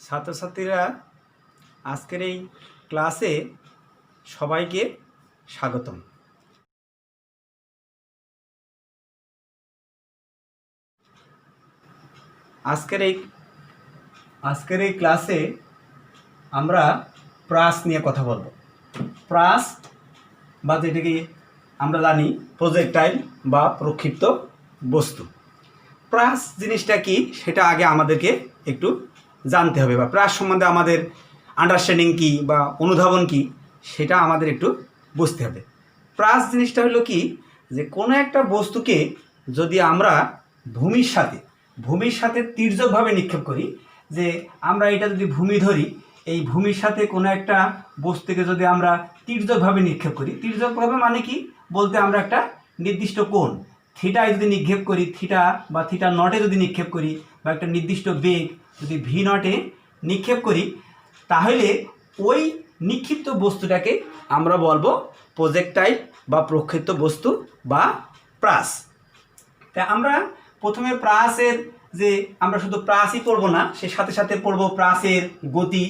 ছাত্রছাত্রীরা আজকের এই ক্লাসে সবাইকে স্বাগতম। আজকের এই ক্লাসে আমরা প্রাস নিয়ে কথা বলবো। প্রাস বা যেটাকে আমরা জানি প্রজেক্টাইল বা প্রক্ষিপ্ত বস্তু। প্রাস জিনিসটা কি সেটা আগে আমাদেরকে একটু জানতে হবে, বা প্রাস সম্বন্ধে আমাদের আন্ডারস্ট্যান্ডিং কী বা অনুধাবন কী সেটা আমাদের একটু বুঝতে হবে। প্রাস জিনিসটা হলো কি, যে কোনো একটা বস্তুকে যদি আমরা ভূমির সাথে তির্যকভাবে নিক্ষেপ করি, যে আমরা এটা যদি ভূমি ধরি, এই ভূমির সাথে কোনো একটা বস্তুকে যদি আমরা তির্যকভাবে নিক্ষেপ করি, তির্যকভাবে মানে কি বলতে আমরা একটা নির্দিষ্ট কোণ থিটায় যদি নিক্ষেপ করি, থিটা বা থিটা নটে যদি নিক্ষেপ করি, বা একটা নির্দিষ্ট বেগ যদি ভি নটে নিক্ষেপ করি, তাহলে ওই নিক্ষিপ্ত বস্তুটাকে আমরা বলবো প্রজেক্টাইল বা প্রক্ষিপ্ত বস্তু বা প্রাস। তা আমরা প্রথমে প্রাসের যে আমরা শুধু প্রাসই পড়ব না, সে সাথে সাথে পড়ব প্রাসের গতি,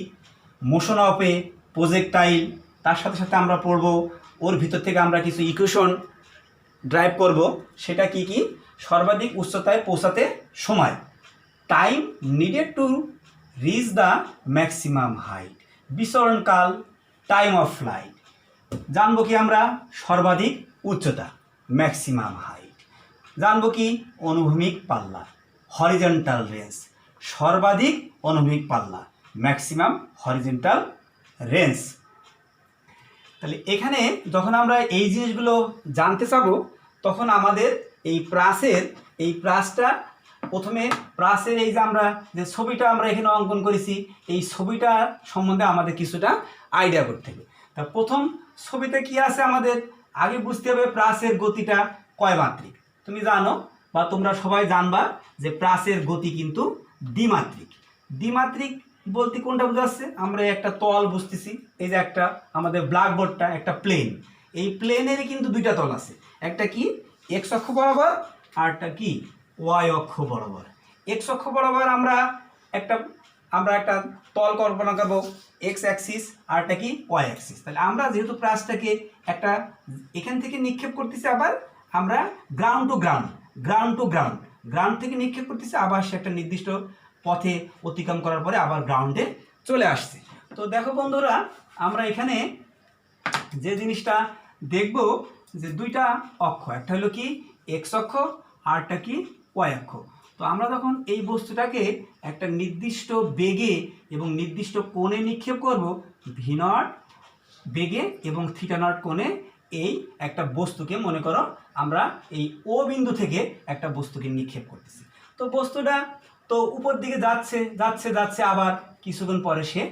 মোশন অফ এ প্রজেক্টাইল। তার সাথে সাথে আমরা পড়ব ওর ভিতর থেকে আমরা কিছু ইকুয়েশন ড্রাইভ করব। সেটা কি কি? সর্বাধিক উচ্চতায় পৌঁছাতে সময়, time needed to reach the maximum height, বিচরণকাল, টাইম অফ ফ্লাইট। জানবো কি আমরা? সর্বাধিক উচ্চতা, ম্যাক্সিমাম হাইট। জানবো কি? অনুভূমিক পাল্লা, হরিজন্টাল রেঞ্জ, সর্বাধিক অনুভূমিক পাল্লা, ম্যাক্সিমাম হরিজন্টাল রেঞ্জ। তাহলে এখানে যখন আমরা এই জিনিসগুলো জানতে চাবো, তখন আমাদের এই প্রাসটা প্রথমে প্রাসের এই যে আমরা যে ছবিটা আমরা এখানে অঙ্কন করেছি, এই ছবিটা সম্বন্ধে আমাদের কিছুটা আইডিয়া করতে হবে। তা প্রথম ছবিতে কি আছে আমাদের আগে বুঝতে হবে, প্রাসের গতিটা কয় মাত্রিক। তুমি জানো বা তোমরা সবাই জানবা যে প্রাসের গতি কিন্তু দ্বিমাত্রিক। দ্বিমাত্রিক বলতে কোনটা বোঝাচ্ছে? আমরা একটা তল বুঝতেছি, এই যে একটা আমাদের ব্ল্যাকবোর্ডটা একটা প্লেন, এই প্লেনেরই কিন্তু দুইটা তল আছে, একটা কি এক্স অক্ষ বরাবর, আরটা কি ওয়াই অক্ষ বরাবর। এক্স অক্ষ বরাবর আমরা একটা তল কল্পনা করবো, এক্স অ্যাক্সিস, আরটা কি ওয়াই অ্যাক্সিস। তাহলে আমরা যেহেতু প্রাসটাকে একটা এখান থেকে নিক্ষেপ করতেছি, আবার আমরা গ্রাউন্ড টু গ্রাউন্ড থেকে নিক্ষেপ করতেছি, আবার সে একটা নির্দিষ্ট পথে অতিক্রম করার পরে আবার গ্রাউন্ডে চলে আসছে। তো দেখো বন্ধুরা, আমরা এখানে যে জিনিসটা দেখব, যে দুইটা অক্ষ, একটা হলো কি এক্স অক্ষ, আরটা কি ওয়াই অক্ষ। তো আমরা যখন এই বস্তুটাকে একটা নির্দিষ্ট বেগে এবং নির্দিষ্ট কোণে নিক্ষেপ করব, ভি নট বেগে এবং থিটা নট কোণে, এই একটা বস্তুকে মনে করো আমরা এই ও বিন্দু থেকে একটা বস্তুকে নিক্ষেপ করতেছি। তো বস্তুটা তো উপর দিকে যাচ্ছে, আবার কিছুক্ষণ পরে সে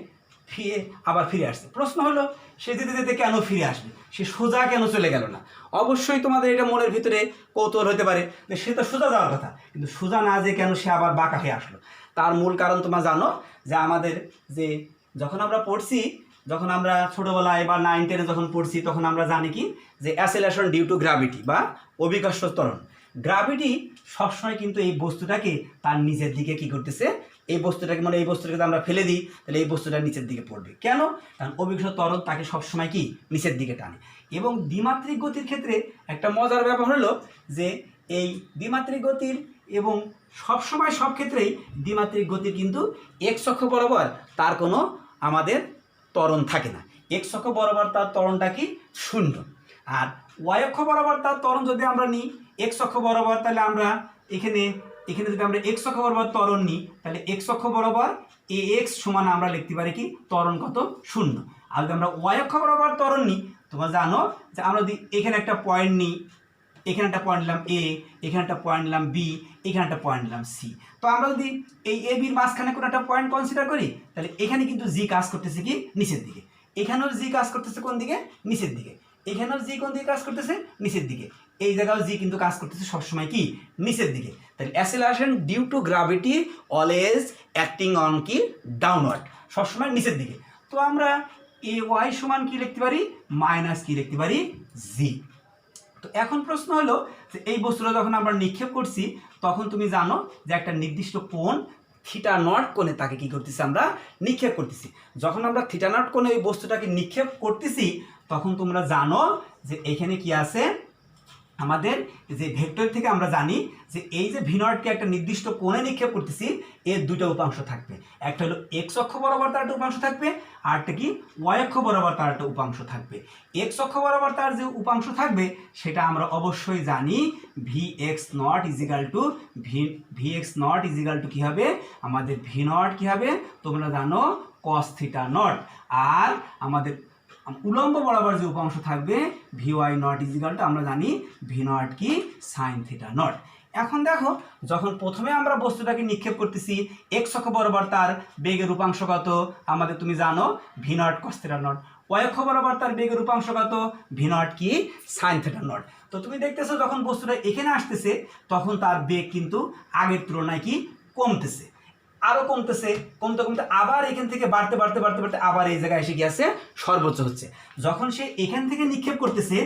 ফিরে আসছে। প্রশ্ন হলো, সে যেতে যেতে কেন ফিরে আসবে? সে সোজা কেন চলে গেল না? অবশ্যই তোমাদের এটা মনের ভিতরে কৌতূহল হতে পারে যে সে তো সোজা যাওয়ার কথা, কিন্তু সোজা না যে কেন সে আবার বাঁকা হয়ে আসলো? তার মূল কারণ তোমরা জানো, যে আমাদের যে যখন আমরা ছোটোবেলায় বা 9-10-এ যখন পড়ছি, তখন আমরা জানি কি, যে অ্যাসেলেশন ডিউ টু গ্র্যাভিটি বা অভিকর্ষ ত্বরণ। গ্র্যাভিটি সবসময় কিন্তু এই বস্তুটাকে তার নিচের দিকে কি করতেছে, এই বস্তুটাকে যদি আমরা ফেলে দিই, তাহলে এই বস্তুটা নিচের দিকে পড়বে। কেন? কারণ অভিকর্ষ ত্বরণ তাকে সবসময় কি নিচের দিকে টানে। এবং দ্বিমাত্রিক গতির ক্ষেত্রে একটা মজার ব্যাপার হলো, যে এই দ্বিমাত্রিক গতির এবং সবসময় সব ক্ষেত্রেই দ্বিমাত্রিক গতির কিন্তু এক্স অক্ষ বরাবর তার কোনো আমাদের ত্বরণ থাকে না। এক্স অক্ষ বরাবর তার ত্বরণটা কি শূন্য। আর ওয়াই অক্ষ বরাবর তার ত্বরণ যদি আমরা নিই এক্স অক্ষ বরাবর, তাহলে আমরা এখানে যদি আমরা এক্স অক্ষ বরাবর ত্বরণ নিই, তাহলে এক্স অক্ষ বরাবর এ এক্স সমান আমরা লিখতে পারি কি ত্বরণ কত? শূন্য। আর যদি আমরা ওয়াই অক্ষ বরাবর ত্বরণ নিই, তোমরা জানো যে আমরা যদি এখানে একটা পয়েন্ট নিই, এখানে একটা পয়েন্ট নিলাম এ, এখানে একটা পয়েন্ট নিলাম বি, এখানে একটা পয়েন্ট নিলাম সি। তো আমরা যদি এই এ বির মাঝখানে কোনো একটা পয়েন্ট কনসিডার করি, তাহলে এখানে কিন্তু জি কাজ করতেছে কি নিচের দিকে, এখানেও জি কাজ করতেছে কোন দিকে? নিচের দিকে। এখানেও জি কোন দিকে কাজ করতেছে? নিচের দিকে। এই জায়গাও জি কিন্তু কাজ করতেছে সবসময় কি নিচের দিকে। তাহলে acceleration due to gravity always acting on কি ডাউনওয়ার্ড, সবসময় নিচের দিকে। তো আমরা এ ওয়াই সমান কি লিখতে পারি? মাইনাস কি লিখতে পারি? জি। তো এখন প্রশ্ন হলো, যে এই বস্তুটা যখন আমরা নিক্ষেপ করছি, তখন তুমি জানো যে একটা নির্দিষ্ট কোণ থিটা নট কোণে তাকে কি করতেছি আমরা নিক্ষেপ করতেছি। যখন আমরা থিটা নট কোণে ওই বস্তুটাকে নিক্ষেপ করতেছি তখন তোমরা জানো যে এখানে কি আছে, আমাদের যে ভেক্টর থেকে আমরা জানি যে এই যে ভি নটকে একটা নির্দিষ্ট কোণে নিক্ষেপ করতেছি, এর দুটো উপাংশ থাকবে। একটা হলো এক্স অক্ষ বরাবর তার একটা উপাংশ থাকবে, আর একটা কি ওয়াই অক্ষ বরাবর তার একটা উপাংশ থাকবে। এক্স অক্ষ বরাবর তার যে উপাংশ থাকবে সেটা আমরা অবশ্যই জানি V X naught equal to V X naught equal to কী হবে, আমাদের ভি নট কী হবে তোমরা জানো কস থিটা নট। আর আমাদের উলম্ব বরাবর যে উপাংশ থাকবে V Y nought equal to আমরা জানি ভি নট কি সাইন থিটা নট। এখন দেখো যখন প্রথমে আমরা বস্তুটাকে নিক্ষেপ করতেছি এক্স অক্ষ বরাবর তার বেগের উপাংশ কত আমাদের তুমি জানো V nought cos theta nought, Y অক্ষ বরাবর তার বেগের উপাংশ কত ভি নট কি সাইন থিটা নট। তো তুমি দেখতেছো যখন বস্তুটা এখানে আসতেছে তখন তার বেগ কিন্তু আগের তুলনায় কি কমতেছে, আরও কমতেছে, কমতে কমতে আবার এখান থেকে বাড়তে বাড়তে বাড়তে বাড়তে আবার এই জায়গায় এসে গিয়েছে সর্বোচ্চ হচ্ছে। যখন সে এখান থেকে নিক্ষেপ করতেছে,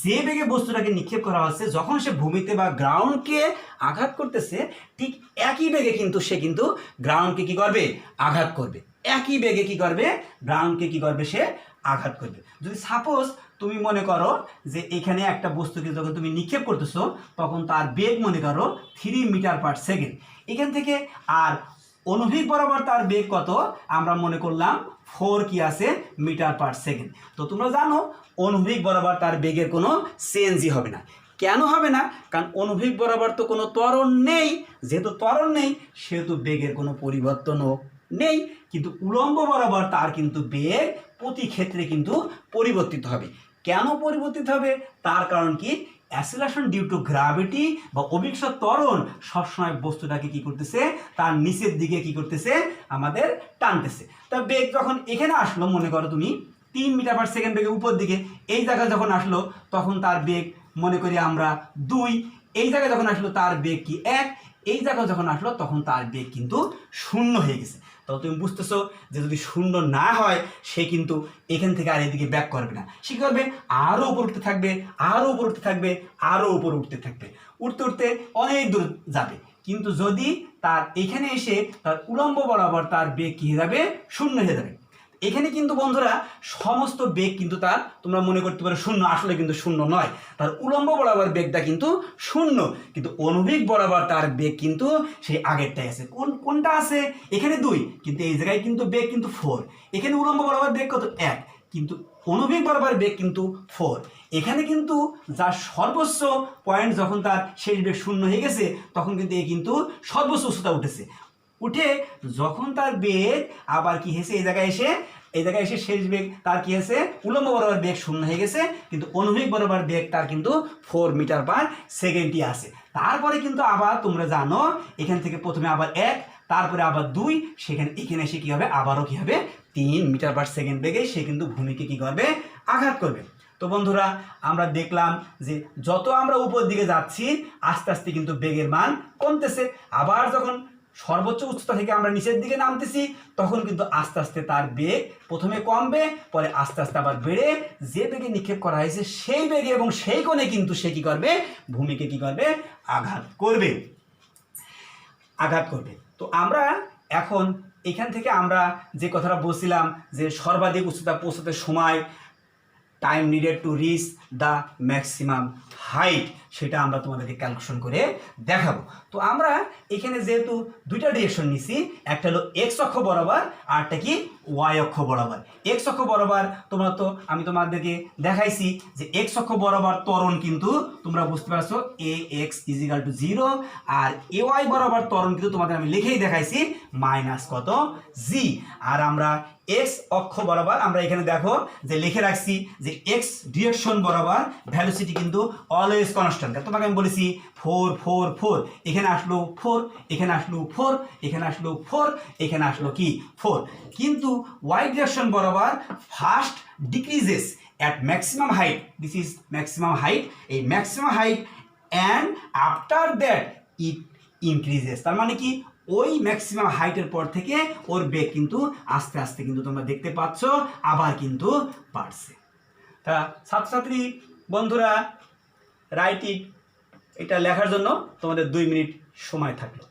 যে বেগে বস্তুটাকে নিক্ষেপ করা হচ্ছে, যখন সে ভূমিতে বা গ্রাউন্ডকে আঘাত করতেছে ঠিক একই বেগে কিন্তু সে কিন্তু গ্রাউন্ডকে কি করবে আঘাত করবে, একই বেগে কি করবে গ্রাউন্ডকে কি করবে সে আঘাত করবে। যদি সাপোজ তুমি মনে করো যে এখানে একটা বস্তুকে যখন তুমি নিক্ষেপ করতেছো তখন তার বেগ মনে করো 3 মিটার পার সেকেন্ড এখান থেকে, আর অনুভূমিক বরাবর তার বেগ কত আমরা মনে করলাম 4 কি আছে মিটার পার সেকেন্ড। তো তোমরা জানো অনুভূমিক বরাবর তার বেগের কোনো চেঞ্জই হবে না। কেন হবে না? কারণ অনুভূমিক বরাবর তো কোনো ত্বরণ নেই, যেহেতু ত্বরণ নেই সেহেতু বেগের কোনো পরিবর্তনও নেই। কিন্তু উলম্ব বরাবর তার কিন্তু বেগ প্রতি ক্ষেত্রে কিন্তু পরিবর্তিত হবে। কেন পরিবর্তিত হবে? তার কারণ কি অ্যাসিলেশন ডিউ টু গ্র্যাভিটি বা অভিকর্ষ ত্বরণ সবসময় বস্তুটাকে কি করতেছে তার নিচের দিকে কি করতেছে আমাদের টানতেছে। তা বেগ যখন এখানে আসলো মনে করো তুমি 3 মিটার পার সেকেন্ড বেগে উপর দিকে, এই জায়গায় যখন আসলো তখন তার বেগ মনে করি আমরা 2, এই জায়গায় যখন আসলো তার বেগ কি 1, এই জায়গায় যখন আসলো তখন তার বেগ কিন্তু 0 হয়ে গেছে। তো তুমি বুঝতেছো যে যদি 0 না হয় সে কিন্তু এখান থেকে আর এদিকে ব্যাক করবে না, সে কী করবে আরও উপর উঠতে থাকবে, আরও উপর উঠতে থাকবে, আরও উপর উঠতে থাকবে, উঠতে উঠতে অনেক দূর যাবে। কিন্তু যদি তার এখানে এসে তার উলম্ব বরাবর তার বেগ কী হয়ে যাবে 0 হয়ে যাবে। এখানে কিন্তু বন্ধুরা সমস্ত বেগ কিন্তু তার তোমরা মনে করতে পারো 0, আসলে কিন্তু 0 নয়, তার উলম্ব বরাবর বেগটা কিন্তু 0, কিন্তু অনুভূমিক বরাবর তার বেগ কিন্তু সেই আগেরটাই আছে। কোনটা আছে এখানে 2, কিন্তু এই জায়গায় কিন্তু বেগ কিন্তু 4, এখানে উলম্ব বরাবর বেগ কত 1, কিন্তু অনুভূমিক বরাবর বেগ কিন্তু 4। এখানে কিন্তু যার সর্বোচ্চ পয়েন্ট যখন তার শেষ বেগ 0 হয়ে গেছে তখন কিন্তু এ কিন্তু সর্বোচ্চ উচ্চতা উঠেছে, উঠে যখন তার বেগ আবার কি হয়েছে এই জায়গায় এসে শেষ বেগ তার কি হয়েছে উলম্ব বরাবর বেগ 0 হয়ে গেছে, কিন্তু অনুভূমিক বরাবর বেগ তার কিন্তু 4 মিটার পার সেকেন্ডই আছে। তারপরে কিন্তু আবার তোমরা জানো এখান থেকে প্রথমে আবার 1, তারপরে আবার 2, এখানে এসে কী হবে আবারও কী হবে 3 মিটার পার সেকেন্ড বেগে সে কিন্তু ভূমিকে কী করবে আঘাত করবে। তো বন্ধুরা আমরা দেখলাম যে যত আমরা উপর দিকে যাচ্ছি আস্তে আস্তে কিন্তু বেগের মান কমতেছে, আবার যখন সর্বোচ্চ উচ্চতা থেকে আমরা নিচের দিকে নামতেছি তখন কিন্তু আস্তে আস্তে তার বেগ প্রথমে কমবে, পরে আস্তে আস্তে আবার বেড়ে যে বেগে নিক্ষেপ করা হয়েছে সেই বেগে এবং সেই কোণে কিন্তু সে কী করবে ভূমিকে কী করবে আঘাত করবে। তো আমরা এখন এখান থেকে আমরা যে কথাটা বলছিলাম যে সর্বাধিক উচ্চতা পৌঁছাতে সময় time needed to reach the maximum height, সেটা আমরা তোমাদেরকে ক্যালকুলেশন করে দেখাবো। তো আমরা এখানে যেহেতু দুইটা ডিরেকশন নিছি, একটা হলো এক্স অক্ষ বরাবর আর একটা কি ওয়াই অক্ষ বরাবর। এক্স অক্ষ বরাবর আমি তোমাদেরকে দেখাইছি যে এক্স অক্ষ বরাবর ত্বরণ কিন্তু তোমরা বুঝতে পারছো এ x is equal two 0, R A Y বরাবর ত্বরণ কিন্তু তোমাদের আমি লিখেই দেখাইছি মাইনাস কত জি। আর আমরা এক্স অক্ষ বরাবর আমরা এখানে দেখো যে লিখে রাখছি যে এক্স ডিরেকশন বরাবর ভ্যালোসিটি কিন্তু অলওয়েজ কনস্ট্যান্ট। তোমাকে আমি বলেছি 4 4 4, এখানে আসলো 4, এখানে আসলো 4, এখানে আসলো 4, এখানে আসলো কি 4, কিন্তু ওয়াই ডিরেকশন বরাবর first decreases at maximum height, this is maximum height, a maximum height and after that it increases। তার মানে কি ওই ম্যাক্সিমাম হাইটের পর থেকে ওর বেগ কিন্তু আস্তে আস্তে কিন্তু তোমরা দেখতে পাচ্ছ আবার কিন্তু বাড়ছে। তা ছাত্রছাত্রী বন্ধুরা রাইট ইট, এটা লেখার জন্য তোমাদের 2 মিনিট সময় থাকলো।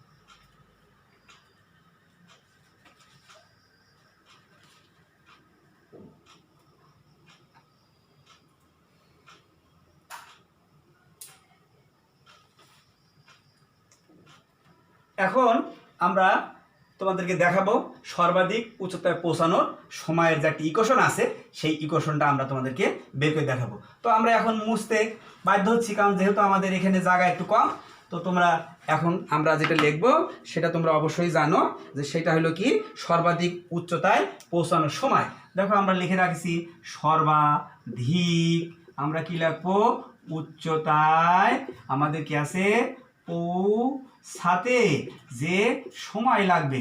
এখন আমরা তোমাদেরকে দেখাবো সর্বাধিক উচ্চতায় পৌঁছানোর সময়ের যে একটা ইকুয়েশন আছে সেই ইকুয়েশনটা আমরা তোমাদেরকে বের করে দেখাবো। তো আমরা এখন মুছতে বাধ্য হচ্ছি, কারণ যেহেতু আমাদের এখানে জায়গা একটু কম। তো তোমরা এখন আমরা যেটা লিখবো সেটা তোমরা অবশ্যই জানো যে সেটা হলো কি সর্বাধিক উচ্চতায় পৌঁছানোর সময়। দেখো আমরা লিখে রাখছি সর্বাধিক, আমরা কি লিখবো উচ্চতায় আমাদের কি আছে পৌঁছাতে যে সময় লাগবে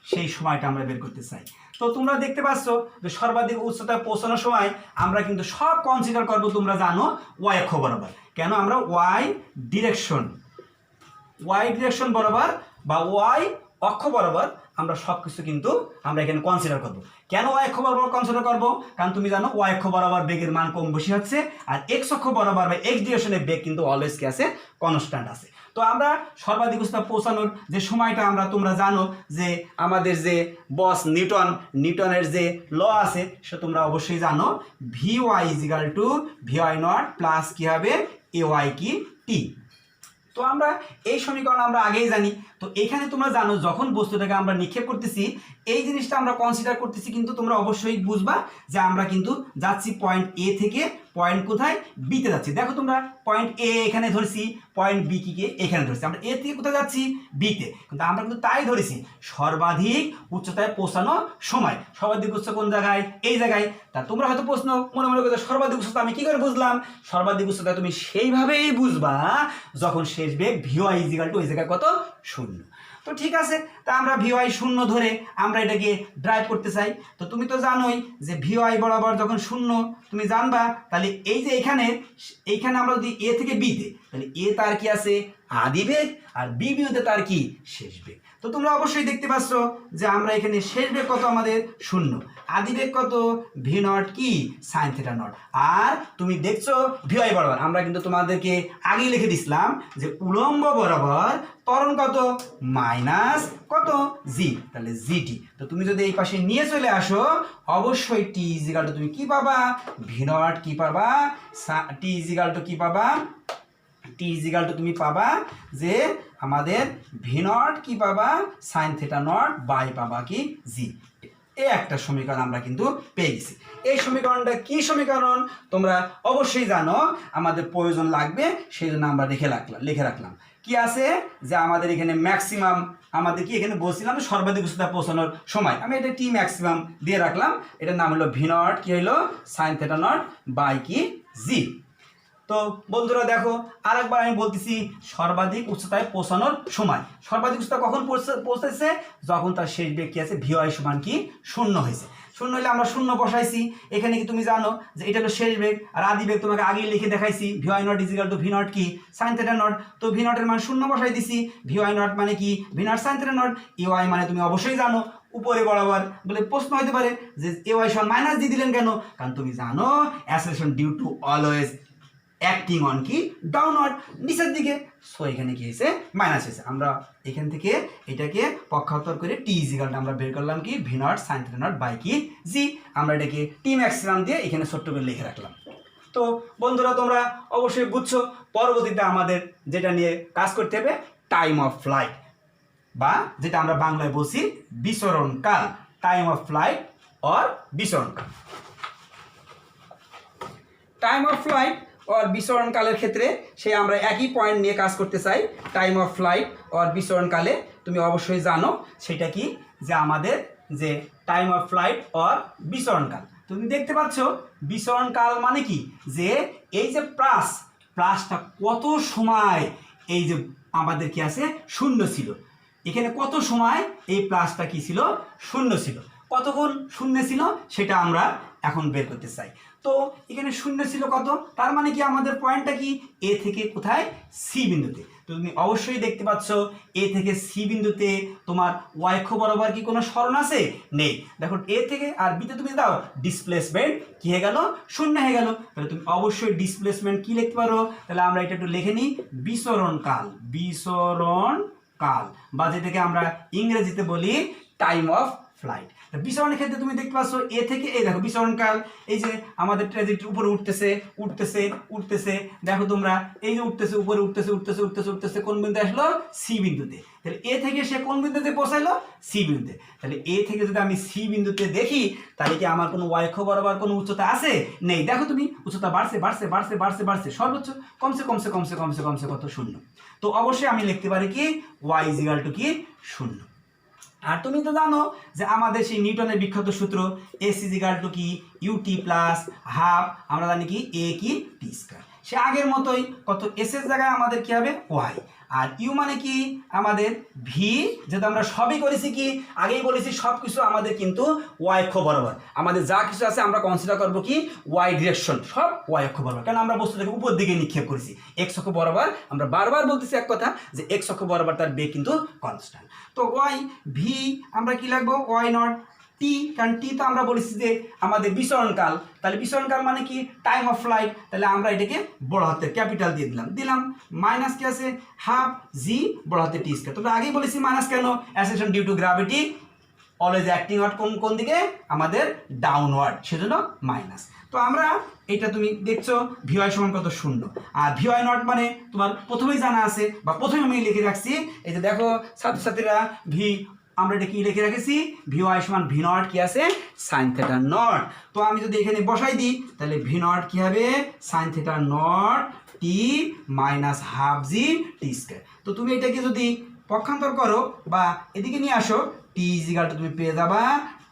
সেই সময়টা আমরা বের করতে চাই। তো তোমরা দেখতে পাচ্ছ যে সর্বাধিক উচ্চতায় পৌঁছানোর সময় আমরা কিন্তু সব কনসিডার করবো, তোমরা জানো ওয়াই অক্ষ বরাবর। কেন আমরা ওয়াই ডিরেকশন বরাবর বা ওয়াই অক্ষ বরাবর আমরা সব কিছু কিন্তু আমরা এখানে কনসিডার করব। কেন ওয়াই অক্ষ বরাবর কনসিডার করব? কারণ তুমি জানো ওয়াই অক্ষ বরাবর বেগের মান কম বেশি হচ্ছে, আর এক্স অক্ষ বরাবর বা এক্স ডিরেকশনের বেগ কিন্তু অলওয়েজ কি আছে কনস্ট্যান্ট আছে। তো আমরা সর্বাধিক উচ্চতায় পৌঁছানোর যে সময়টা আমরা তোমরা জানো যে আমাদের যে বস নিউটনের যে ল আছে সে তোমরা অবশ্যই জানো V Y equal to V Y naught plus কী হবে এ ওয়াই কি টি। তো আমরা এই সমীকরণ আমরা আগেই জানি। তো এখানে তোমরা জানো যখন বস্তুটাকে আমরা নিক্ষেপ করতেছি এই জিনিসটা আমরা কনসিডার করতেছি, কিন্তু তোমরা অবশ্যই বুঝবা যে আমরা কিন্তু যাচ্ছি পয়েন্ট এ থেকে পয়েন্ট কোথায় বিতে যাচ্ছি। দেখো তোমরা পয়েন্ট এ এখানে ধরেছি, পয়েন্ট বি কে এখানে ধরেছি, আমরা এ থেকে কোথায় যাচ্ছি বিতে, কিন্তু আমরা কিন্তু তাই ধরেছি সর্বাধিক উচ্চতায় পৌঁছানো সময়। সর্বাধিক উচ্চ কোন জায়গায়? এই জায়গায়। তা তোমরা হয়তো প্রশ্ন মনে মনে করছো সর্বাধিক উচ্চতা আমি কি করে বুঝলাম? সর্বাধিক উচ্চতা তুমি সেইভাবেই বুঝবা যখন শেষ বেগ ভিওয়াই ইজিক্যাল টু এই জায়গায় কত? 0। তো ঠিক আছে, তা আমরা ভিওয়াই 0 ধরে আমরা এটাকে ড্রাইভ করতে চাই। তো তুমি তো জানোই যে ভিওয়াই বরাবর যখন 0 তুমি জানবা, তাহলে এই যে এইখানে আমরা যদি এ থেকে বিতে, তাহলে এ তার কি আছে আদি বেগ, আর বি বিতে তার কি শেষ বেগ। তো তোমরা অবশ্যই দেখতে পাচ্ছ যে আমরা এখানে শেষ বেগ কত আমাদের 0, আদি বেগ কত ভি নট কি সাইন থিটা নট। আর তুমি দেখছো ভিওয়াই বরাবর আমরা কিন্তু তোমাদেরকে আগেই লিখে দিছিলাম যে উলম্ব বরাবর ত্বরণ কত মাইনাস কত জি, তাহলে জিটি। তো তুমি যদি এই পাশে নিয়ে চলে আসো অবশ্যই টি ইজিক্যাল টু তুমি কি পাবা ভি নট কি পাবা টি ইজিক্যাল টু কি পাবা টি ইজিক্যাল টু তুমি পাবা যে আমাদের ভি নট কি পাবা সাইন থিটা নট বাই পাবা কি জি। এই একটা সমীকরণ আমরা কিন্তু পেয়ে গেছি। এই সমীকরণটা কি সমীকরণ তোমরা অবশ্যই জানো, আমাদের প্রয়োজন লাগবে সেই জন্য আমরা লিখে রাখলাম কি আছে যে আমাদের এখানে ম্যাক্সিমাম আমাদের কি এখানে বলছিলাম সর্বাধিক উচ্চতায় পৌঁছানোর সময়, আমি এটা টি ম্যাক্সিমাম দিয়ে রাখলাম, এটার নাম হলো ভি নট কি হলো সাইন থিটা নট বাই কি জি। তো বন্ধুরা দেখো আরেকবার আমি বলতেছি সর্বাধিক উচ্চতায় পৌঁছানোর সময়। সর্বাধিক উচ্চতা কখন পৌঁছেছে? যখন তার শেষ বেগ কি আছে ভিওয়াই সমান কি 0 হয়েছে। 0 হলে আমরা 0 বসাইছি, এখানে কি তুমি জানো যে এটা হলো শেষ বেগ, আর আদি বেগ তোমাকে আগেই লিখে দেখাইছি V Y naught equal to V not কি সাইন থিটা নট। তো ভি নটের মান 0 বসাই দিছি, ভিওয়াই নট মানে কি V not sine theta naught, ইওয়াই মানে তুমি অবশ্যই জানো উপরে বরাবর। বলে প্রশ্ন হতে পারে যে এওয়াই সমান মাইনাস দিয়ে দিলেন কেন? কারণ তুমি জানো acceleration due to always acting on কি ডাউনওয়ার্ড নিচের দিকে, সো এখানে কি হয়েছে মাইনাস হয়েছে। আমরা এখান থেকে এটাকে পক্ষান্তর করে টি ইজিক্যাল আমরা বের করলাম কি V not sine theta not by কি জি। আমরা এটাকে টি ম্যাক্সিমাম দিয়ে এখানে ছোট্ট করে লিখে রাখলাম। তো বন্ধুরা তোমরা অবশ্যই বুঝছো পরবর্তীতে আমাদের যেটা নিয়ে কাজ করতে হবে টাইম অফ ফ্লাইট, বা যেটা আমরা বাংলায় বলছি বিচরণকাল, টাইম অফ ফ্লাইট অর বিচরণকাল। টাইম অফ ফ্লাইট অর বিচরণকালের ক্ষেত্রে সেই আমরা একই পয়েন্ট নিয়ে কাজ করতে চাই। টাইম অফ ফ্লাইট অর বিচরণকালে তুমি অবশ্যই জানো সেটা কি যে আমাদের যে টাইম অফ ফ্লাইট অর বিচরণকাল, তুমি দেখতে পাচ্ছ বিচরণকাল মানে কি যে এই যে প্লাসটা কত সময় এই যে আমাদের কি আছে 0 ছিল, এখানে কত সময় এই প্লাসটা কি ছিল 0 ছিল, কতক্ষণ 0 ছিল সেটা আমরা এখন বের করতে চাই। তো এখানে 0 ছিল কত, তার মানে কি আমাদের পয়েন্টটা কি এ থেকে কোথায় সি বিন্দুতে। তো তুমি অবশ্যই দেখতে পাচ্ছ এ থেকে সি বিন্দুতে তোমার ওয়াই অক্ষ বরাবর কি কোনো সরণ আছে? নেই। দেখো এ থেকে আর বিতে তুমি দাও ডিসপ্লেসমেন্ট কি হয়ে গেল 0 হয়ে গেল। তাহলে তুমি অবশ্যই ডিসপ্লেসমেন্ট কি লিখতে পারো, তাহলে আমরা এটা একটু লিখে নিই বিচরণকাল, বা যেটাকে আমরা ইংরেজিতে বলি টাইম অফ ফ্লাইট। বিচরণের ক্ষেত্রে তুমি দেখতে পাচ্ছ এ থেকে এই দেখো বিচরণকাল, এই যে আমাদের ট্র্যাজেক্টরি উপরে উঠতেছে উঠতেছে উঠতেছে, দেখো তোমরা এই যে উঠতেছে উপরে উঠতেছে উঠতেছে উঠতেছে উঠতেছে, কোন বিন্দুতে আসলো? সি বিন্দুতে। তাহলে এ থেকে সে কোন বিন্দুতে পৌঁছাইলো? সি বিন্দুতে। তাহলে এ থেকে যদি আমি সি বিন্দুতে দেখি তাহলে কি আমার কোনো ওয়াই অক্ষ বরাবর কোনো উচ্চতা আছে? নেই। দেখো তুমি উচ্চতা বাড়ছে বাড়ছে বাড়ছে বাড়ছে বাড়ছে, সর্বোচ্চ কমসে কমসে কমসে কমসে কমসে কত? শূন্য। তো অবশ্যই আমি লিখতে পারি কি ওয়াই ইজ ইকুয়াল টু কি? শূন্য। আর তুমি তো জানো যে আমাদের সেই নিউটনের বিখ্যাত সূত্র এস ইজ ইকুয়াল টু কি? ইউটি প্লাস হাফ, আমরা জানি কি এ কি? টি স্কয়ার। সে আগের মতোই কত? এস এর জায়গায় আমাদের কি হবে? ওয়াই। আর ইউ মানে কি? আমাদের ভি, যেটা আমরা সবই করেছি কি আগেই বলেছি, সব কিছু আমাদের কিন্তু ওয়াই অক্ষ বরাবর। আমাদের যা কিছু আছে আমরা কনসিডার করবো কি ওয়াই ডিরেকশন, সব ওয়াই অক্ষ বরাবর, কারণ আমরা বস্তুটাকে উপর দিকে নিক্ষেপ করেছি। এক্স অক্ষ বরাবর আমরা বারবার বলতেছি এক কথা যে এক্স অক্ষ বরাবর তার বেগ কিন্তু কনস্ট্যান্ট। তো ওয়াই ভি আমরা কি লাগবো? ওয়াই নট টি, কারণ টি তো আমরা বলেছি যে আমাদের বিচরণকাল। তাহলে বিচরণকাল মানে কি? Time of flight. তাহলে আমরা এটাকে বড় হাতের ক্যাপিটাল দিয়ে দিলাম মাইনাস কি আছে? হাফ জি বড় হাতের টি স্কয়ার। তবে আগেই বলেছি মাইনাস কেন? অ্যাসেশন due to gravity always acting out কোন দিকে? আমাদের ডাউনওয়ার্ড, সেজন্য মাইনাস। তো আমরা এটা তুমি দেখছো ভিওয়াই সমান কত? শূন্য। আর ভিওয়াই নট মানে তোমার প্রথমেই জানা আছে বা প্রথমে আমি লিখে রাখছি, এই যে দেখো ছাত্রছাত্রীরা ভি, আমরা এটা কি লিখে রেখেছি? ভিওয়াই সমান ভি নট কি আছে? Sign theta not. তো আমি যদি এখানে বসাই দিই তাহলে ভি নট কি হবে? Sine theta not T minus half G T square. তো তুমি এটাকে যদি পক্ষান্তর করো বা এদিকে নিয়ে আসো, টি ইজ ইকুয়াল টু তুমি পেয়ে যাবা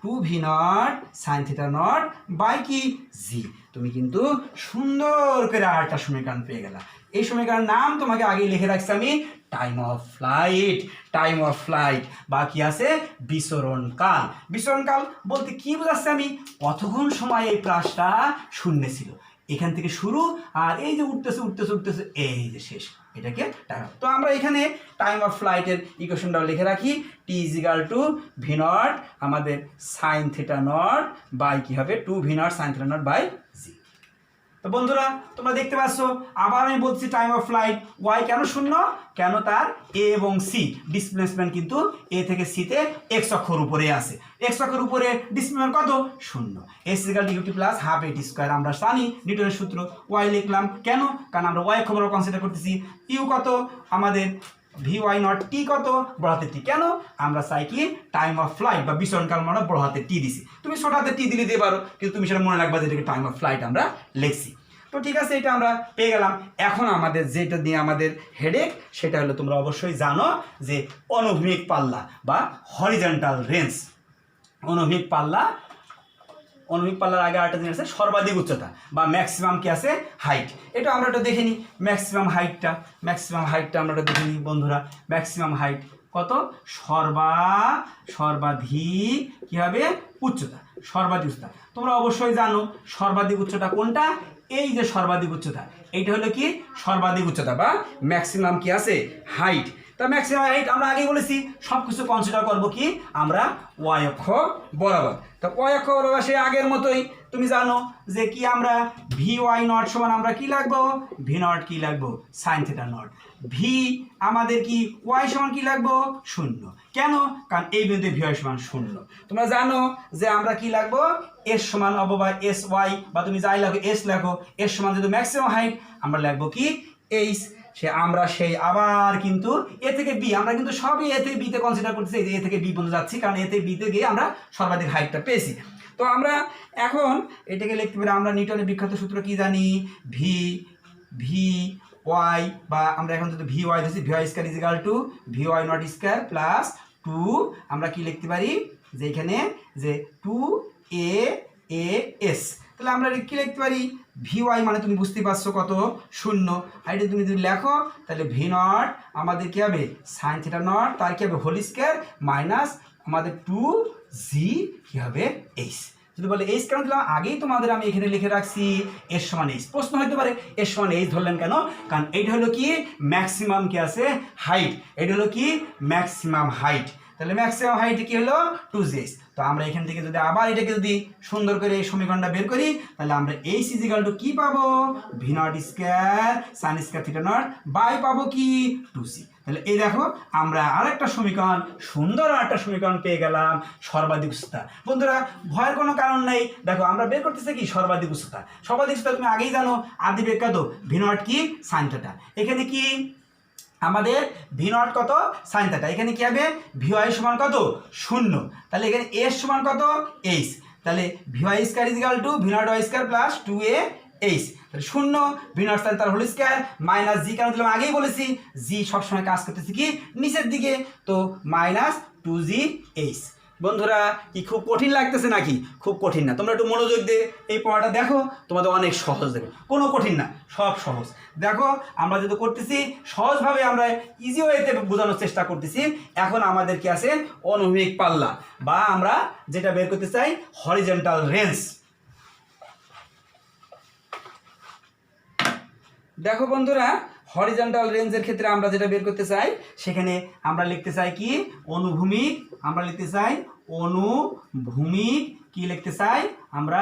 2v not sine theta not by কি? জি। তুমি কিন্তু সুন্দর করে আরেকটা সমীকরণ পেয়ে গেলা। এই সমীকরণের নাম তোমাকে আগে লিখে রাখছি আমি, time of flight. Time of flight বা কি আছে? বিচরণকাল। বিচরণকাল বলতে কি বোঝাচ্ছে আমি? কতক্ষণ সময় এই প্রাসটা শূন্য ছিল, এখান থেকে শুরু আর এই যে উঠতেছে উঠতেছে উঠতেছে এই যে শেষ, এটাকে টাইম। তো আমরা এখানে টাইম অফ ফ্লাইটের ইকুয়েশনটাও লিখে রাখি, T is equal to V naught আমাদের সাইন থিটা নট বাই কি হবে? 2v not sine theta not by G. তো বন্ধুরা তোমরা দেখতে পাচ্ছ, আবার আমি বলছি টাইম অফ ফ্লাইট ওয়াই কেন শূন্য? কেন তার এ এবং সি ডিসপ্লেসমেন্ট কিন্তু এ থেকে সিতে এক্স অক্ষর উপরে আছে। এক্স অক্ষর উপরে ডিসপ্লেসমেন্ট কত? শূন্য। S equal to UT plus half A T square. আমরা জানি নিউটনের সূত্র। ওয়াই লিখলাম কেন? কারণ আমরা ওয়াই খবর কনসিডার করতেছি। ইউ কত? আমাদের ভি ওয়াই নট টি কত? বড় হাতে টি। কেন? আমরা চাই কি টাইম অফ ফ্লাইট বা বিচরণকাল মানে বড় হাতে টি দিছি। তুমি ছোট হাতে টি দিলে দিতে পারো, কিন্তু তুমি সেটা মনে রাখবা যে এটাকে টাইম অফ ফ্লাইট আমরা লিখছি। তো ঠিক আছে, এটা আমরা পেয়ে গেলাম। এখন আমাদের যেটা দিয়ে আমাদের হেডেক সেটা হলো, তোমরা অবশ্যই জানো যে অনুভূমিক পাল্লা বা হরিজন্টাল রেঞ্জ। অনুভূমিক পাল্লার আগে আরেকটা জিনিস আছে সর্বাধিক উচ্চতা বা ম্যাক্সিমাম কি আছে? হাইট। এটা আমরা একটা দেখে নিই, ম্যাক্সিমাম হাইটটা আমরা একটা দেখে নিই বন্ধুরা। ম্যাক্সিমাম হাইট কত? সর্বাধিক কি হবে? উচ্চতা, সর্বাধিক উচ্চতা। তোমরা অবশ্যই জানো সর্বাধিক উচ্চতা কোনটা? এই যে সর্বাধিক উচ্চতা, এইটা হলো কি সর্বাধিক উচ্চতা বা ম্যাক্সিমাম কি আছে? হাইট। তা ম্যাক্সিমাম হাইট আমরা আগেই বলেছি সব কিছু কনসিডার করবো কি আমরা ওয়াই অক্ষ বরাবর। তো ওয়াই অক্ষ বরাবর সে আগের মতোই তুমি জানো যে কি আমরা ভি ওয়াই নট সমান আমরা কি লাগবো? ভি নট কি লাগবো? Sign theta not. ভি আমাদের কি ওয়াই সমান কি লাগবো? শূন্য। কেন? কারণ এই বিন্দুতে ভি ওয়াই সমান শূন্য। তোমরা জানো যে আমরা কি লাগবো? এস সমান অববা এস ওয়াই, বা তুমি যাই লাগো এস লেখো। এস সমান যেহেতু ম্যাক্সিমাম হাইট আমরা লাগবো কি? এইচ। সে আমরা সেই আবার কিন্তু এ থেকে বি, আমরা কিন্তু সবই এ থেকে বিতে কনসিডার করতেছি, এই যে এ থেকে বি পর্যন্ত যাচ্ছি, কারণ এ থেকে বিতে গিয়ে আমরা সর্বাধিক হাইটটা পেয়েছি। তো আমরা এখন এটাকে লিখতে পারি, আমরা নিউটনের বিখ্যাত সূত্র কি জানি? ভি ওয়াই, বা আমরা এখন যদি ভি ওয়াই দিচ্ছি, V Y square is equal to V Y nought square plus 2, আমরা কি লিখতে পারি যে এখানে যে 2a/s। তাহলে আমরা কি লিখতে পারি? ভি ওয়াই মানে তুমি বুঝতে পারছো কত? শূন্য। আর এটা তুমি যদি লেখো তাহলে ভি নট আমাদের কি হবে? সাইন থিটা নট, তার কি হবে? হোল স্কয়ার মাইনাস আমাদের 2g কি হবে? এইচ। যদি বলে এইচ কেন দিলাম? আগেই তোমাদের আমি এখানে লিখে রাখছি এস সমান এইচ। প্রশ্ন হতে পারে এস সমান এইচ ধরলেন কেন? কারণ এইটা হলো কি ম্যাক্সিমাম কি আছে? হাইট। এটা হলো কি ম্যাক্সিমাম হাইট। তাহলে ম্যাক্সিমাম হাইট কি হলো? 2g। তো আমরা এখান থেকে যদি আবার এটাকে যদি সুন্দর করে এই সমীকরণটা বের করি তাহলে আমরা এইচ ইজ ইকুয়াল টু কি পাবো? V not square sine square theta not by পাবো কি? 2c। তাহলে এই দেখো আমরা আরেকটা সমীকরণ, সুন্দর আরেকটা সমীকরণ পেয়ে গেলাম, সর্বাধিক উচ্চতা। বন্ধুরা ভয়ের কোনো কারণ নেই, দেখো আমরা বের করতেছি কি সর্বাধিক উচ্চতা। সর্বাধিক উচ্চতা তুমি আগেই জানো, আদি বেগ কত, ভি নট কি সাইন থিটা। এখানে কি আমাদের ভি নট কত সাইন থিটা, এখানে কি হবে ভি ওয়াই সমান কত 0, তাহলে এখানে এস সমান কত এইচ, তাহলে V Y square is equal to V nought Y square plus 2a H, তাহলে 0 ভি নট সাইন তার হোল স্কয়ার মাইনাস জি, কেন দিলাম আগেই বলেছি জি সবসময় কাজ করতেছি কি নিচের দিকে, তো মাইনাস 2g এইচ। বন্ধুরা কি খুব কঠিন লাগতেছে নাকি? খুব কঠিন না, তোমরা একটু মনোযোগ দিয়ে এই পড়াটা দেখো, তোমাদের অনেক সহজ দেবে, কোনো কঠিন না, সব সহজ। দেখো আমরা যেহেতু করতেছি সহজভাবে, আমরা ইজি ওয়েতে বোঝানোর চেষ্টা করতেছি। এখন আমাদের কি আছে অনুভূমিক পাল্লা, বা আমরা যেটা বের করতে চাই হরিজন্টাল রেঞ্জ। দেখো বন্ধুরা হরিজন্টাল রেঞ্জের ক্ষেত্রে আমরা যেটা বের করতে চাই, সেখানে আমরা লিখতে চাই কি অনুভূমিক, আমরা লিখতে চাই অনুভূমিক, কি লিখতে চাই আমরা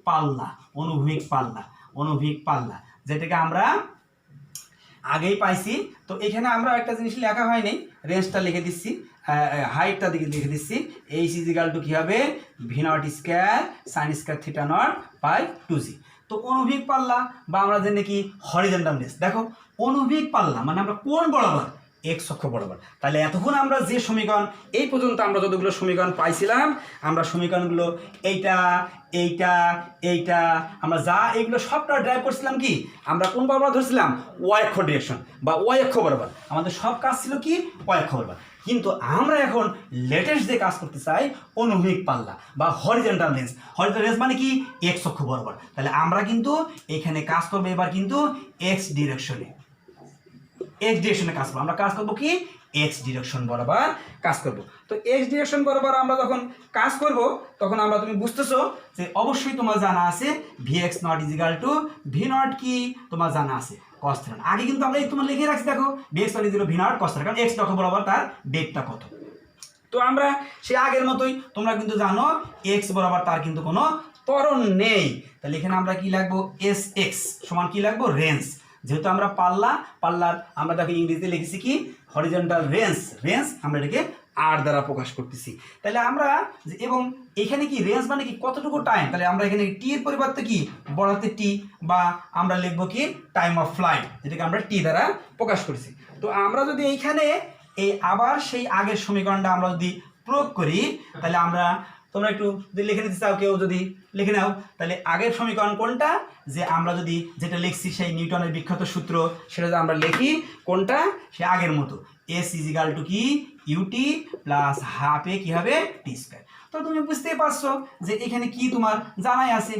পাল্লা, অনুভূমিক পাল্লা, অনুভূমিক পাল্লা, যেটাকে আমরা আগেই পাইছি। তো এখানে আমরা একটা জিনিস লেখা হয়নি, রেঞ্জটা লিখে দিচ্ছি, হাইটটা দিকে লিখে দিচ্ছি, এইচ ইজ ইকুয়াল টু কি হবে V not square sine square theta not by 2g। তো অনুভূমিক পাল্লা বা আমরা জানি কি হরিজন্টাল রেঞ্জ। দেখো অনুভূমিক পাল্লা মানে আমরা কোন বরাবর, এক্স অক্ষ বরাবর। তাহলে এতক্ষণ আমরা যে সমীকরণ, এই পর্যন্ত আমরা যতগুলো সমীকরণ পাইছিলাম, আমরা সমীকরণগুলো এইটা এইটা এইটা আমরা যা এগুলো সবটা ড্রাইভ করছিলাম কি আমরা কোন বরাবর ধরছিলাম, ওয়াই অক্ষ ডিরেকশন বা ওয়াই অক্ষ বরাবর। আমাদের সব কাজ ছিল কি ওয়াই অক্ষ বরাবর, কিন্তু আমরা এখন লেটেস্ট যে কাজ করতে চাই অনুভূমিক পাল্লা বা হরিজন্টাল রেঞ্জ। হরিজন্টাল রেঞ্জ মানে কি এক্স অক্ষ বরাবর। তাহলে আমরা কিন্তু এখানে কাজ করবো এবার কিন্তু এক্স ডিরেকশনে, এক্স ডিরেকশনে কাজ করবো। আমরা কাজ করবো কি এক্স ডিরেকশন বরাবর কাজ করব। তো এক্স ডিরেকশন বরাবর আমরা যখন কাজ করব তখন আমরা, তুমি বুঝতেছো যে অবশ্যই তোমার জানা আছে V X not is equal to V not কি তোমার জানা আছে কস থিটা। আগে কিন্তু আমরা এই তোমার লিখে রাখছি, দেখো V X not is equal to V nought cos theta, কারণ এক্স অক্ষ বরাবর তার বেগটা কত। তো আমরা সে আগের মতোই, তোমরা কিন্তু জানো এক্স বরাবর তার কিন্তু কোনো ত্বরণ নেই। তাহলে এখানে আমরা কি লিখবো এস এক্স সমান কি লিখবো রেঞ্জ। যেহেতু আমরা পাল্লার আমরা তাকে ইংরেজিতে লিখেছি কি হরিজন্টাল রেঞ্জ, রেঞ্জ আমরা এটাকে আর দ্বারা প্রকাশ করতেছি। তাহলে আমরা এবং এখানে কি রেঞ্জ মানে কি কতটুকু টাইম, তাহলে আমরা এখানে টি এর পরিবর্তে কি বড় হাতে টি, বা আমরা লিখবো কি টাইম অফ ফ্লাইট, যেটাকে আমরা টি দ্বারা প্রকাশ করছি। তো আমরা যদি এইখানে এই আবার সেই আগের সমীকরণটা আমরা যদি প্রয়োগ করি, তাহলে আমরা, তোমরা একটু যদি লিখে নিতে চাও কেউ যদি লিখে নাও, তাহলে আগের সমীকরণ কোনটা, যে আমরা যদি যেটা লিখছি সেই নিউটনের বিখ্যাত সূত্র, সেটা যদি আমরা লিখি কোনটা, সে আগের মতো এস ইজ ইকুয়াল টু কি ইউটি প্লাস হাফ এ কি হবে টি স্কয়ার। তো তুমি বুঝতেই পারছো যে এখানে কি তোমার জানাই আছে,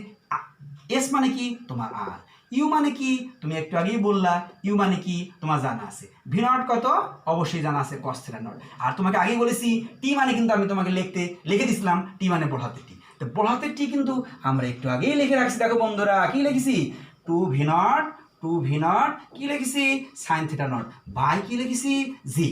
এস মানে কি তোমার আর, ইউ মানে কি তুমি একটু আগেই বললা, ইউ মানে কি তোমার জানা আছে, ভি নট কত অবশ্যই জানা আছে কস থিটা নট। আর তোমাকে আগেই বলেছি টি মানে কিন্তু আমি তোমাকে লিখে দিছিলাম, টি মানে বড় হাতের টি। তো বড় হাতের টি কিন্তু আমরা একটু আগেই লিখে রাখছি, দেখো বন্ধুরা কি লিখেছি 2v নট কি লিখেছি সাইন থিটা নট বাই কি লিখেছি জি,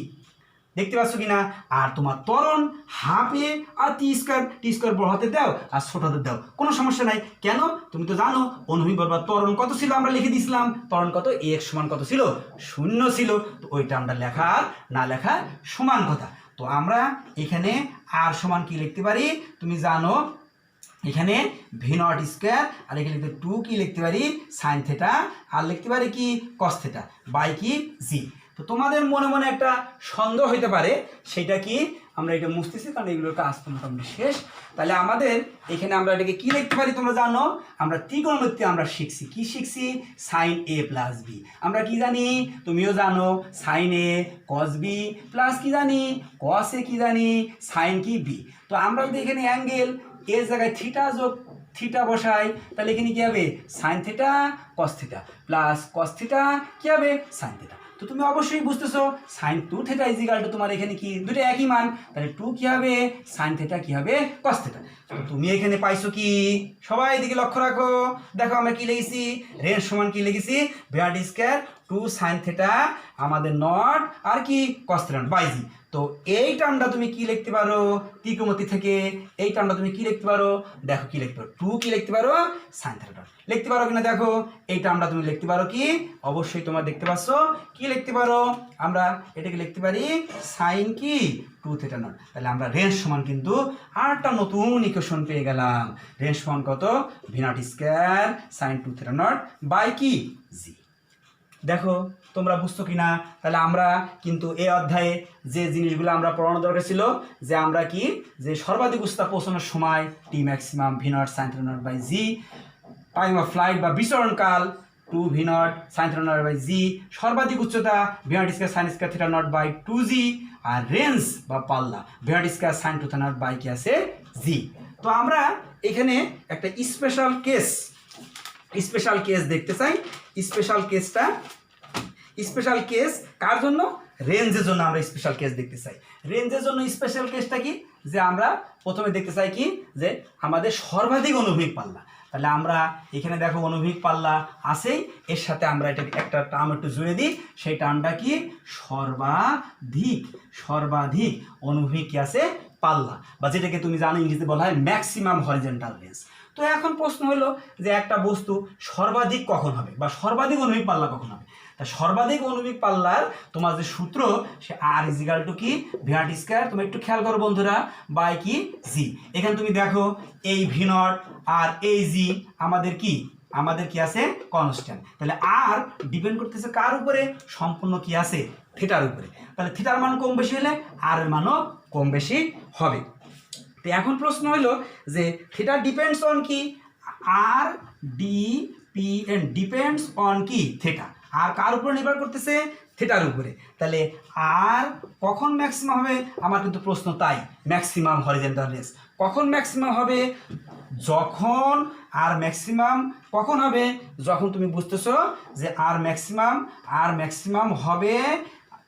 দেখতে পাচ্ছ কিনা। আর তোমার ত্বরণ হাফ এ আর টি স্কয়ার বড় হাতে দাও আর ছোট হাতে দাও, কোনো সমস্যা নাই। কেন তুমি তো জানো অনুভূমিক বরাবর ত্বরণ কত ছিল, আমরা লিখে দিয়েছিলাম ত্বরণ কত এক্স সমান কত ছিল 0 ছিল। তো ওইটা আমরা লেখা না লেখা সমান কথা। তো আমরা এখানে আর সমান কি লিখতে পারি, তুমি জানো এখানে ভি নট স্কয়ার, আর এখানে লিখতে 2 কি লিখতে পারি সাইন থিটা, আর লিখতে পারি কি কস থিটা বাই কি জি। তো তোমাদের মনে মনে একটা সন্দেহ হইতে পারে, সেটা কি আমরা এটা মুছতেছি কারণ এগুলোর কাজ তো মোটামুটি শেষ। তাহলে আমাদের এখানে আমরা এটাকে কি লিখতে পারি, তোমরা জানো আমরা ত্রিকোণমিতি আমরা শিখছি, কি শিখছি সাইন এ প্লাস বি। আমরা কি জানি, তুমিও জানো সাইন এ কস বি প্লাস কি জানি কস এ কি জানি সাইন কি বি। তো আমরা যদি এখানে অ্যাঙ্গেল এর জায়গায় থিটা যোগ থিটা বসাই, তাহলে এখানে কি হবে sine theta cos theta plus cos theta কি হবে সাইন থিটা। তো তুমি অবশ্যই বুঝতেছো sine 2 theta is equal to তোমার এখানে কি দুটো একই মান, তাহলে 2 কি হবে সাইন থিটা কি হবে কস থিটা। তো তুমি এখানে পাইছো কি, সবাই এদিকে লক্ষ্য রাখো, দেখো আমরা কি লিখেছি রেঞ্জ সমান কি লিখেছি V naught square 2 sine theta আমাদের নট আর কি কস থিটা বাই জি। তো এই টার্মটা তুমি কি লিখতে পারো ত্রিকোণমিতি থেকে? এই টার্মটা তুমি কি লিখতে পারো? দেখো কি লিখতে পারো, 2 কি লিখতে পারো সাইন থিটা লিখতে পারো কিনা দেখো। এই টার্মটা তুমি লিখতে পারো কি? অবশ্যই তোমরা দেখতে পাচ্ছ কি লিখতে পারো, আমরা এটাকে লিখতে পারি সাইন কি 2 থিটা নট। তাহলে আমরা রেঞ্জ সমান কিন্তু আরেকটা নতুন ইকুয়েশন পেয়ে গেলাম। রেঞ্জ সমান কত? V not square sine 2 theta not by কি জি। দেখো তোমরা বুঝছো কিনা? তাহলে আমরা কিন্তু এই অধ্যায়ে যে জিনিসগুলো আমরা পড়ানো দরকার ছিল, যে আমরা কি যে সর্বাধিক উচ্চতা পৌঁছানোর সময় T maximum V not sine theta not by G, time of flight বা বিচরণকাল 2 V not sine theta not by G, সর্বাধিক উচ্চতা V not square sine square theta not by 2 G, আর রেঞ্জ বা পাল্লা V not square sine 2 theta not by কি আছে জি। তো আমরা এখানে একটা স্পেশাল কেস দেখতে চাই। স্পেশাল কেস কার জন্য? রেঞ্জের জন্য আমরা স্পেশাল কেস দেখতে চাই। রেঞ্জের জন্য স্পেশাল কেসটা কি? যে আমরা প্রথমে দেখতে চাই কি, যে আমাদের সর্বাধিক অনুভূমিক পাল্লা। তাহলে আমরা এখানে দেখো অনুভূমিক পাল্লা আছেই, এর সাথে আমরা এটা একটা টার্ম একটু জুড়ে দিই। সেই টার্মটা কি? সর্বাধিক অনুভূমিক কি আছে পাল্লা, বা যেটাকে তুমি জানো ইংরেজিতে বলা হয় ম্যাক্সিমাম হরিজন্টাল রেঞ্জ। তো এখন প্রশ্ন হলো যে একটা বস্তু সর্বাধিক কখন হবে বা সর্বাধিক অনুভূমিক পাল্লা কখন হবে? তা সর্বাধিক অনুভূমিক পাল্লার তোমার যে সূত্র, সে আর ইজিক্যাল টু কি ভি নট স্কয়ার, তুমি একটু খেয়াল করো বন্ধুরা, বাই কি জি। এখানে তুমি দেখো এই ভি নট আর এই জি আমাদের কি আছে কনস্ট্যান্ট। তাহলে আর ডিপেন্ড করতেছে কার উপরে? সম্পূর্ণ কি আছে থিটার উপরে। তাহলে থিটার মান কম বেশি হলে আর এর মানও কম বেশি হবে। তো এখন প্রশ্ন হলো যে থিটা ডিপেন্ডস অন কি? আর D P N depends on কি থিটা। আর কার উপরে নির্ভর করতেছে? থিটার উপরে। তাহলে আর কখন ম্যাক্সিমাম হবে? আমার কিন্তু প্রশ্ন তাই, ম্যাক্সিমাম হরিজন্টাল রেঞ্জ কখন ম্যাক্সিমাম হবে? যখন আর ম্যাক্সিমাম কখন হবে? যখন তুমি বুঝতেছো যে আর ম্যাক্সিমাম হবে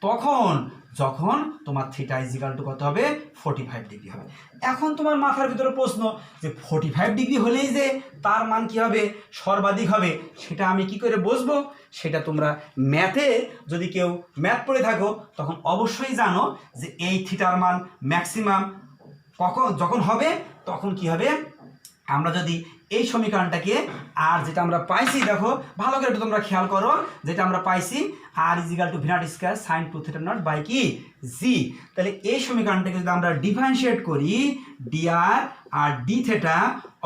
তখন যখন তোমার থিটা ইজিক্যাল টু কত হবে? 45 ডিগ্রি হবে। এখন তোমার মাথার ভিতরে প্রশ্ন যে 45 ডিগ্রি হলেই যে তার মান কি হবে? সর্বাধিক হবে। সেটা আমি কি করে বুঝবো? সেটা তোমরা ম্যাথে যদি কেউ ম্যাথ পড়ে থাকো তখন অবশ্যই জানো যে এই থিটার মান ম্যাক্সিমাম যখন হবে তখন কি হবে? আমরা যদি এই সমীকরণটাকে আর যেটা আমরা পাইছি, দেখো ভালো করে একটু তোমরা খেয়াল করো, যেটা আমরা পাইছি R equal to V not square sine 2 theta not by কি জি। তাহলে এই সমীকরণটাকে যদি আমরা ডিফারেন্সিয়েট করি, ডিআর আর ডি থিটা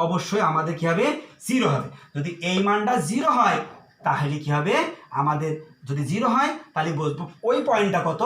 অবশ্যই আমাদের কি হবে? 0 হবে। যদি এই মানটা 0 হয় তাহলে কি হবে? আমাদের যদি 0 হয় তাহলে বুঝবো ওই পয়েন্টটা কত?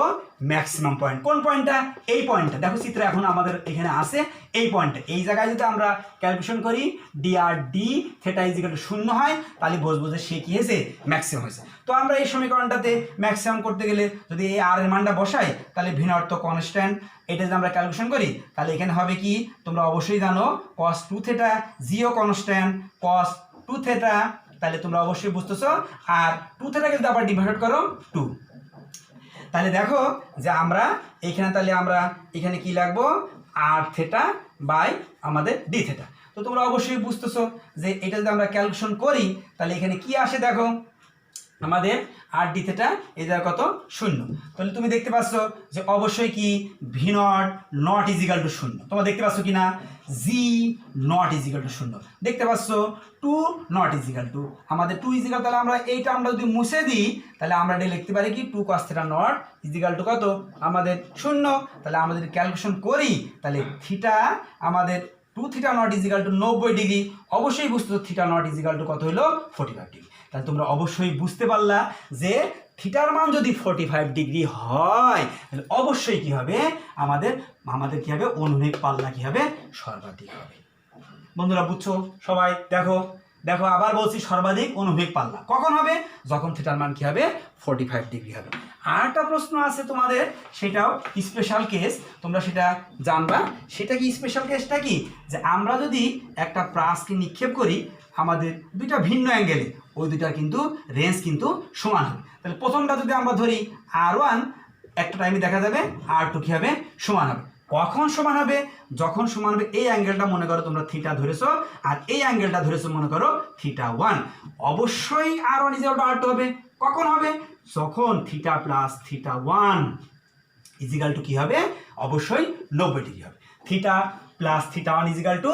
Maximum point. কোন পয়েন্টটা? এই পয়েন্টটা। দেখো চিত্র এখন আমাদের এখানে আছে এই পয়েন্টটা। এই জায়গায় যদি আমরা ক্যালকুলেশন করি ডি আর ডি থিটা ইজিক্যাল টু 0 হয় তাহলে বুঝবো যে সে কি হয়েছে? ম্যাক্সিমাম হয়েছে। তো আমরা এই সমীকরণটাতে ম্যাক্সিমাম করতে গেলে যদি এই আর এর মানটা বসাই তাহলে ভি নট তো কনস্ট্যান্ট, এটা যদি আমরা ক্যালকুলেশন করি তাহলে এখানে হবে কি? তোমরা অবশ্যই জানো cos 2 theta, Jio constant cos 2 theta. তাহলে তোমরা অবশ্যই বুঝতেছো। আর 2 থিটাকে যদি আবার ডিভাইড করো 2, তাহলে দেখো যে আমরা এখানে কি লাগবো? আর থিটা বাই আমাদের ডি থিটা। তো তোমরা অবশ্যই বুঝতেছো যে এটা যদি আমরা ক্যালকুলেশন করি তাহলে এখানে কি আসে? দেখো আমাদের আর ডি থিটা এই জায়গা কত? 0। তাহলে তুমি দেখতে পাচ্ছ যে অবশ্যই কি ভি নট ইজিক্যাল টু 0। তোমরা দেখতে পাচ্ছ কি না? জি নট ইজিক্যাল টু 0 দেখতে পাচ্ছ। 2 নট ইজিক্যাল টু আমাদের 2 ইজিক্যাল, তাহলে আমরা এইটা আমরা যদি মুছে দিই তাহলে আমরা এটা লিখতে পারি কি 2 cos theta nought equal to কত? আমাদের 0। তাহলে আমাদের ক্যালকুলেশন করি তাহলে থিটা আমাদের 2 theta nought equal to 90 degree. অবশ্যই বুঝতেছো থিটা নট ইজিক্যাল টু কত হলো? 45 ডিগ্রি। তাহলে তোমরা অবশ্যই বুঝতে পারলা যে থিটার মান যদি 45 ডিগ্রি হয় তাহলে অবশ্যই কি হবে? আমাদের কি হবে? অনুভূমিক পাল্লা কি হবে? সর্বাধিক হবে। বন্ধুরা বুঝছো সবাই? দেখো আবার বলছি, সর্বাধিক অনুভূমিক পাল্লা কখন হবে? যখন থিটার মান কি হবে? 45 ডিগ্রি হবে। আর একটা প্রশ্ন আছে তোমাদের, সেটাও স্পেশাল কেস, তোমরা সেটা জানবা। সেটা কি স্পেশাল কেসটা কি? যে আমরা যদি একটা প্রাসকে নিক্ষেপ করি আমাদের দুইটা ভিন্ন অ্যাঙ্গেলে, ওই দুইটার কিন্তু রেঞ্জ কিন্তু সমান হবে। তাহলে প্রথমটা যদি আমরা ধরি R1, একটা টাইমে দেখা যাবে R2 কি হবে? সমান হবে। কখন সমান হবে? যখন সমান হবে এই অ্যাঙ্গেলটা মনে করো তোমরা থিটা ধরেছো আর এই অ্যাঙ্গেলটা ধরেছো মনে করো থিটা 1। অবশ্যই R1 is equal two R2 হবে। কখন হবে? যখন theta plus theta 1 equal to কী হবে, অবশ্যই 90 ডিগ্রি হবে। Theta plus theta 1 equal to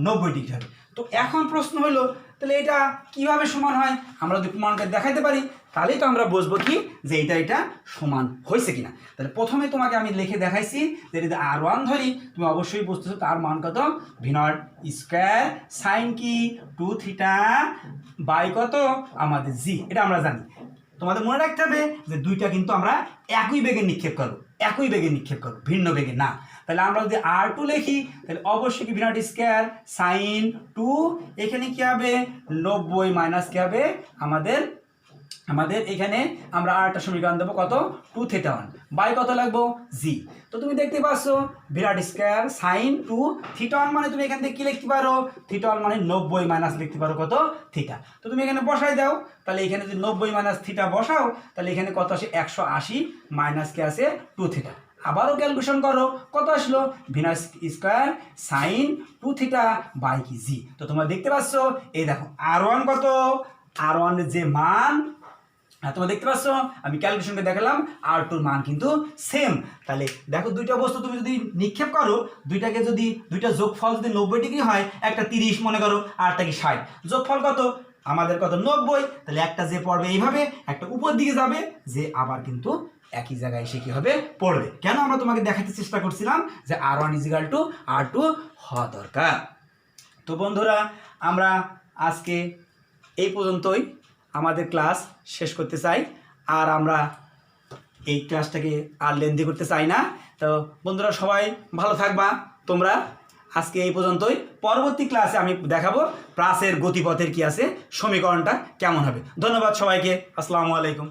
90 degree হবে। তো এখন প্রশ্ন হলো তাহলে এটা কিভাবে সমান হয়, আমরা যদি প্রমাণকে দেখাইতে পারি তাহলেই তো আমরা বুঝবো কি যে এটা সমান হয়েছে কিনা। তাহলে প্রথমে তোমাকে আমি লিখে দেখাইছি যে যদি R1 ধরি, তুমি অবশ্যই বুঝতেছো তার মান কত, V0 স্কোয়ার সাইন কি 2 থিটা বাই কত আমাদের জি, এটা আমরা জানি। তোমাদের মনে রাখতে হবে যে দুইটা কিন্তু আমরা একই বেগে নিক্ষেপ করবো, একই বেগে নিক্ষেপ করবো, ভিন্ন বেগে না। তাহলে আমরা যদি R2 লিখি তাহলে অবশ্যই কি V0 স্কোয়ার সাইন 2, এখানে কি হবে 90 মাইনাস কি হবে আমাদের এখানে আমরা আরেকটা সমীকরণ দেবো কত 2 থিটা 1 বাই কত লাগবো জি। তো তুমি দেখতে পাচ্ছ V0 স্কোয়ার সাইন 2 থিটা 1 মানে তুমি এখান থেকে কি লিখতে পারো, থিটা 1 মানে 90 মাইনাস লিখতে পারো কত থিটা। তো তুমি এখানে বসাই দাও, তাহলে এখানে যদি 90 মাইনাস থিটা বসাও তাহলে এখানে কত আসে 180 মাইনাস কি আছে 2 থিটা। আবারও ক্যালকুলেশন করো কত আসলো V0 square sine 2 theta by কি জি। তো তোমরা দেখতে পাচ্ছ এই দেখো R1 কত, R1 এর যে মান তোমরা দেখতে পাচ্ছ, আমি ক্যালকুলেশনকে দেখালাম R2 মান কিন্তু সেম। তাহলে দেখো দুইটা বস্তু তুমি যদি নিক্ষেপ করো, দুইটাকে যদি দুইটা যোগফল যদি 90 ডিগ্রি হয়, একটা 30 মনে করো আরটা কি 60, যোগফল কত আমাদের কত 90। তাহলে একটা যে পড়বে এইভাবে, একটা উপর দিকে যাবে, যে আবার কিন্তু একই জায়গায় এসে কি হবে পড়বে। কেন আমরা তোমাকে দেখাতে চেষ্টা করছিলাম যে R1 ইজিক্যাল টু R2 হওয়া দরকার। তো বন্ধুরা আমরা আজকে এই পর্যন্তই আমাদের ক্লাস শেষ করতে চাই, আর আমরা এই ক্লাসটাকে আর লেন্দি করতে চাই না। তো বন্ধুরা সবাই ভালো থাকবা তোমরা, আজকে এই পর্যন্তই। পরবর্তী ক্লাসে আমি দেখাবো প্রাসের গতিপথের কি আছে সমীকরণটা কেমন হবে। ধন্যবাদ সবাইকে, আসসালামু আলাইকুম।